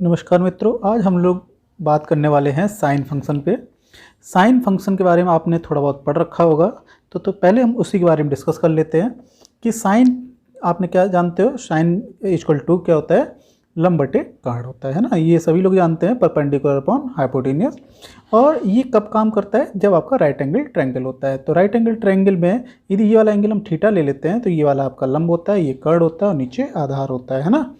नमस्कार मित्रों, आज हम लोग बात करने वाले हैं साइन फंक्शन पे। साइन फंक्शन के बारे में आपने थोड़ा बहुत पढ़ रखा होगा, तो पहले हम उसी के बारे में डिस्कस कर लेते हैं कि साइन आपने क्या जानते हो। साइन इक्वल टू क्या होता है, लंब बटे कर्ण होता है ना। ये सभी लोग जानते हैं, परपेंडिकुलर अपॉन हाइपोटेन्यूस। और ये कब काम करता है, जब आपका राइट एंगल ट्रायंगल होता है। तो राइट एंगल ट्रायंगल में यदि ये वाला एंगल हम थीटा ले लेते हैं तो ये वाला आपका लंब होता है, ये कर्ण होता है और नीचे आधार होता है ना।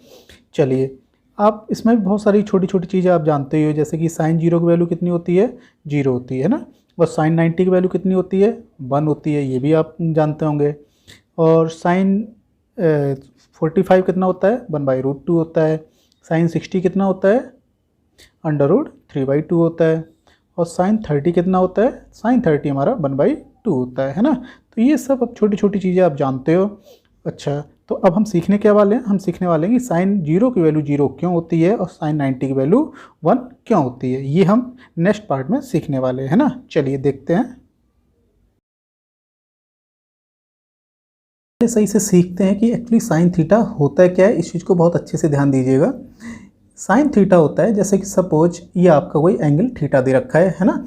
चलिए, आप इसमें भी बहुत सारी छोटी छोटी चीज़ें आप जानते ही हो, जैसे कि साइन 0 की वैल्यू कितनी होती है, 0 होती है ना। और साइन 90 की वैल्यू कितनी होती है, 1 होती है, ये भी आप जानते होंगे। और साइन 45 कितना होता है, 1/√2 होता है। साइन 60 कितना होता है, √3/2 होता है। और साइन 30 कितना होता है, साइन 30 हमारा 1/2 होता है ना। तो ये सब अब छोटी छोटी चीज़ें आप जानते हो। अच्छा, तो अब हम सीखने क्या वाले हैं, हम सीखने वाले हैं कि साइन 0 की वैल्यू 0 क्यों होती है और साइन 90 की वैल्यू 1 क्यों होती है। ये हम नेक्स्ट पार्ट में सीखने वाले हैं ना। चलिए देखते हैं, सही से सीखते हैं कि एक्चुअली साइन थीटा होता है क्या है। इस चीज़ को बहुत अच्छे से ध्यान दीजिएगा। साइन थीटा होता है, जैसे कि सपोज ये आपका कोई एंगल थीटा दे रखा है ना।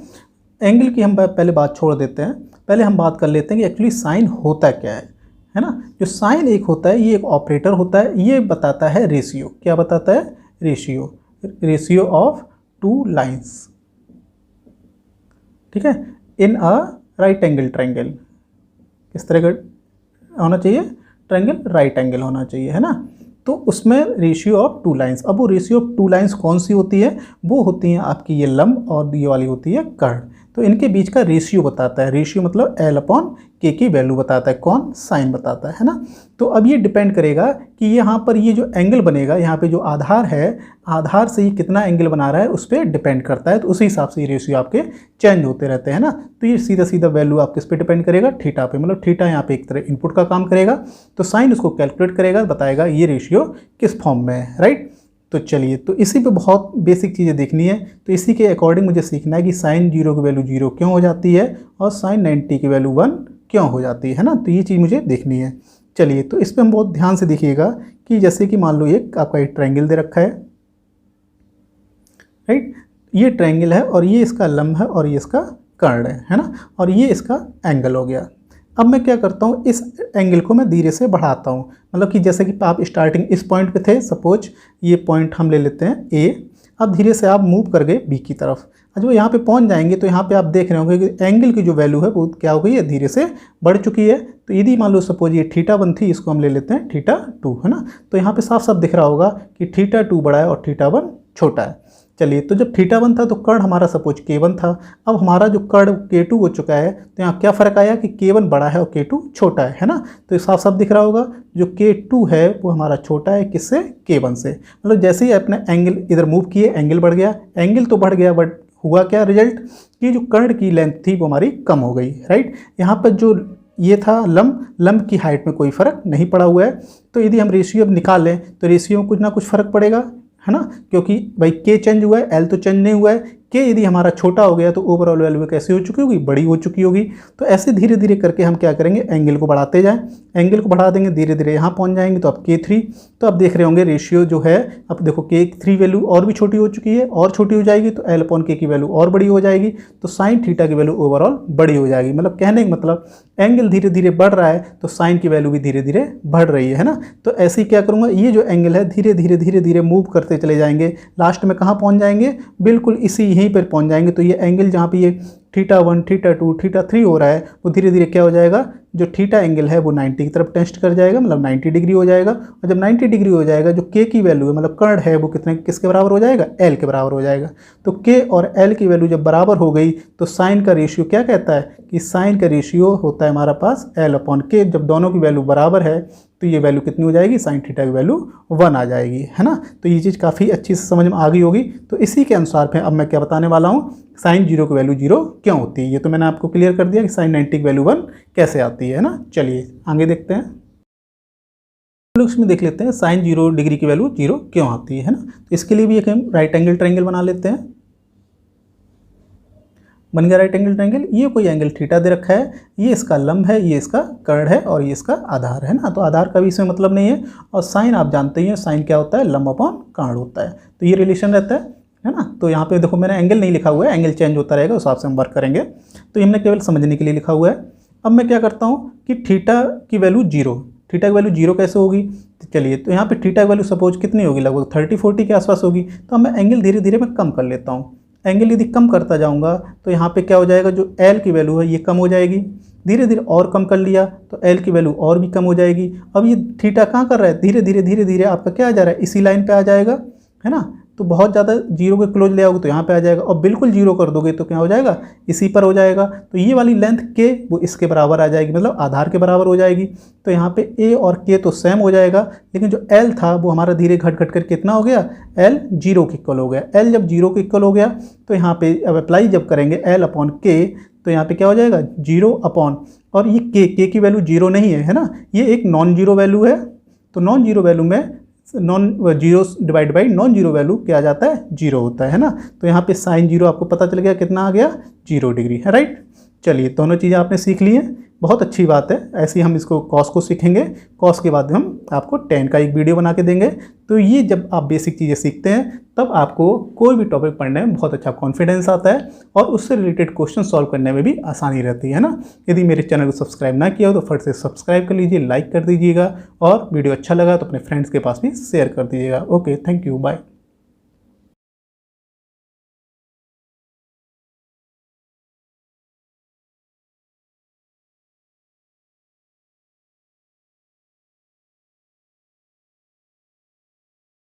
एंगल की हम पहले बात छोड़ देते हैं, पहले हम बात कर लेते हैं कि एक्चुअली साइन होता क्या है ना। जो साइन एक होता है, ये एक ऑपरेटर होता है, ये बताता है रेशियो। क्या बताता है, रेशियो ऑफ टू लाइंस, ठीक है, इन अ राइट एंगल ट्रायंगल। किस तरह का होना चाहिए, ट्रायंगल राइट एंगल होना चाहिए, है ना। तो उसमें रेशियो ऑफ टू लाइंस, अब वो रेशियो ऑफ टू लाइंस कौन सी होती है, वो होती हैं आपकी ये लंब और ये वाली होती है कर्ण। तो इनके बीच का रेशियो बताता है, रेशियो मतलब L/K की वैल्यू बताता है, कौन, साइन बताता है ना। तो अब ये डिपेंड करेगा कि यहाँ पर ये जो एंगल बनेगा, यहाँ पे जो आधार है, आधार से ये कितना एंगल बना रहा है उस पर डिपेंड करता है। तो उसी हिसाब से ये रेशियो आपके चेंज होते रहते हैं ना। तो ये सीधा सीधा वैल्यू आप किस पे डिपेंड करेगा, थीटा पे। मतलब थीटा यहाँ पे एक तरह इनपुट का काम करेगा, तो साइन उसको कैलकुलेट करेगा, बताएगा ये रेशियो किस फॉर्म में है, राइट। तो चलिए, तो इसी पे बहुत बेसिक चीज़ें देखनी है। तो इसी के अकॉर्डिंग मुझे सीखना है कि साइन 0 की वैल्यू 0 क्यों हो जाती है और साइन 90 की वैल्यू 1 क्यों हो जाती है ना। तो ये चीज़ मुझे देखनी है। चलिए, तो इस पर हम बहुत ध्यान से देखिएगा कि जैसे कि मान लो ये आपका एक ट्रायंगल दे रखा है, राइट। ये ट्रायंगल है और ये इसका लंब है और ये इसका कर्ण है ना। और ये इसका एंगल हो गया। अब मैं क्या करता हूँ, इस एंगल को मैं धीरे से बढ़ाता हूँ। मतलब कि जैसे कि आप स्टार्टिंग इस पॉइंट पे थे, सपोज ये पॉइंट हम ले लेते हैं ए। अब धीरे से आप मूव कर गए बी की तरफ। जब यहाँ पे पहुँच जाएंगे तो यहाँ पे आप देख रहे होंगे कि एंगल की जो वैल्यू है वो क्या हो गई है, धीरे से बढ़ चुकी है। तो यदि मान लो सपोज ये θ1 थी, इसको हम ले लेते हैं θ2, है ना। तो यहाँ पे साफ साफ दिख रहा होगा कि θ2 बड़ा है और θ1 छोटा है। चलिए, तो जब θ1 था तो कर्ण हमारा सपोज K1 था। अब हमारा जो कर्ण K2 हो चुका है, तो यहाँ क्या फ़र्क आया कि K1 बड़ा है और K2 छोटा है ना। तो ये साफ साफ दिख रहा होगा, जो K2 है वो हमारा छोटा है किससे, K1 से। मतलब जैसे ही अपने एंगल इधर मूव किए, एंगल बढ़ गया, एंगल तो बढ़ गया, बट हुआ क्या रिजल्ट कि जो कर्ण की लेंथ थी वो हमारी कम हो गई, राइट। यहाँ पर जो ये था लंब की हाइट में कोई फ़र्क नहीं पड़ा हुआ है। तो यदि हम रेशियो अब निकाल लें तो रेशियो में कुछ ना कुछ फ़र्क पड़ेगा, है ना। क्योंकि भाई K चेंज हुआ है, L तो चेंज नहीं हुआ है। K यदि हमारा छोटा हो गया तो ओवरऑल वैल्यू कैसे हो चुकी होगी, बड़ी हो चुकी होगी। तो ऐसे धीरे धीरे करके हम क्या करेंगे, एंगल को बढ़ाते जाएं, एंगल को बढ़ा देंगे, धीरे धीरे यहाँ पहुँच जाएंगे। तो अब K3, तो अब देख रहे होंगे रेशियो जो है, अब देखो K3 वैल्यू और भी छोटी हो चुकी है, और छोटी हो जाएगी तो L/K की वैल्यू और बड़ी हो जाएगी। तो साइन थीटा की वैल्यू ओवरऑल बड़ी हो जाएगी। मतलब कहने का मतलब एंगल धीरे धीरे बढ़ रहा है तो साइन की वैल्यू भी धीरे धीरे बढ़ रही है ना। तो ऐसे ही क्या करूँगा, ये जो एंगल है धीरे धीरे मूव करते चले जाएंगे। लास्ट में कहाँ पहुँच जाएंगे, बिल्कुल इसी यहीं पर पहुँच जाएंगे। तो ये एंगल जहाँ पे ये θ1 θ2 θ3 हो रहा है, वो धीरे धीरे क्या हो जाएगा, जो थीटा एंगल है वो 90 की तरफ टेस्ट कर जाएगा, मतलब 90 डिग्री हो जाएगा। और जब 90 डिग्री हो जाएगा, जो K की वैल्यू है, मतलब कर्ण है, वो किसके बराबर हो जाएगा, L के बराबर हो जाएगा। तो K और L की वैल्यू जब बराबर हो गई तो साइन का रेशियो क्या कहता है कि साइन का रेशियो होता है हमारा पास L/K। जब दोनों की वैल्यू बराबर है तो ये वैल्यू कितनी हो जाएगी, साइन थीटा की वैल्यू 1 आ जाएगी, है ना। तो ये चीज़ काफ़ी अच्छी से समझ में आ गई होगी। तो इसी के अनुसार फिर अब मैं क्या बताने वाला हूँ, साइन 0 की वैल्यू 0 क्यों होती है। ये तो मैंने आपको क्लियर कर दिया कि साइन 90 की वैल्यू 1 कैसे आती है ना। चलिए आगे देखते हैं, लोग इसमें देख लेते हैं साइन 0 डिग्री की वैल्यू 0 क्यों आती है ना। तो इसके लिए भी एक हम राइट एंगल ट्रायंगल बना लेते हैं। बन गया राइट एंगल ट्रायंगल। ये कोई एंगल थीटा दे रखा है, ये इसका लंब है, ये इसका कर्ण है और ये इसका आधार है ना। तो आधार का भी इसमें मतलब नहीं है। और साइन आप जानते ही हैं, साइन क्या होता है, लंब अपॉन कर्ण होता है। तो ये रिलेशन रहता है ना। तो यहाँ पे देखो मैंने एंगल नहीं लिखा हुआ है, एंगल चेंज होता रहेगा, उस हिसाब से हम वर्क करेंगे। तो हमने केवल समझने के लिए लिखा हुआ है। अब मैं क्या करता हूँ कि थीटा की वैल्यू 0, थीटा की वैल्यू 0 कैसे होगी, तो चलिए तो यहाँ पे थीटा की वैल्यू सपोज कितनी होगी, लगभग 30-40 के आसपास होगी। तो अब मैं एंगल धीरे धीरे मैं कम कर लेता हूँ। एंगल यदि कम करता जाऊँगा तो यहाँ पे क्या हो जाएगा, जो एल की वैल्यू है ये कम हो जाएगी। धीरे धीरे और कम कर लिया तो एल की वैल्यू और भी कम हो जाएगी। अब ये थीटा कहाँ कर रहा है, धीरे धीरे आपका क्या आ जा रहा है, इसी लाइन पे आ जाएगा, है ना। तो बहुत ज़्यादा जीरो के क्लोज ले आओगे तो यहाँ पे आ जाएगा, और बिल्कुल जीरो कर दोगे तो क्या हो जाएगा, इसी पर हो जाएगा। तो ये वाली लेंथ के वो इसके बराबर आ जाएगी, मतलब आधार के बराबर हो जाएगी। तो यहाँ पे ए और के तो सेम हो जाएगा, लेकिन जो एल था वो हमारा धीरे घट घट कर कितना हो गया, एल 0 के इक्वल हो गया। एल जब 0 के इक्वल हो गया तो यहाँ पे अब अप्लाई जब करेंगे एल अपॉन के, तो यहाँ पे क्या हो जाएगा 0 अपॉन, और ये के की वैल्यू 0 नहीं है ना, ये एक नॉन जीरो वैल्यू है। तो नॉन जीरो वैल्यू में non zero divide by non zero value क्या आ जाता है, 0 होता है ना। तो यहाँ पे साइन 0 आपको पता चल गया कितना आ गया, 0 डिग्री है राइट। चलिए दोनों चीज़ें आपने सीख ली हैं, बहुत अच्छी बात है। ऐसे ही हम इसको कॉस को सीखेंगे, कॉस के बाद हम आपको टेन का एक वीडियो बना के देंगे। तो ये जब आप बेसिक चीज़ें सीखते हैं तब आपको कोई भी टॉपिक पढ़ने में बहुत अच्छा कॉन्फिडेंस आता है और उससे रिलेटेड क्वेश्चन सॉल्व करने में भी आसानी रहती है ना। यदि मेरे चैनल को सब्सक्राइब ना किया हो तो फट से सब्सक्राइब कर लीजिए, लाइक कर दीजिएगा, और वीडियो अच्छा लगा तो अपने फ्रेंड्स के पास भी शेयर कर दीजिएगा। Okay, thank you, bye.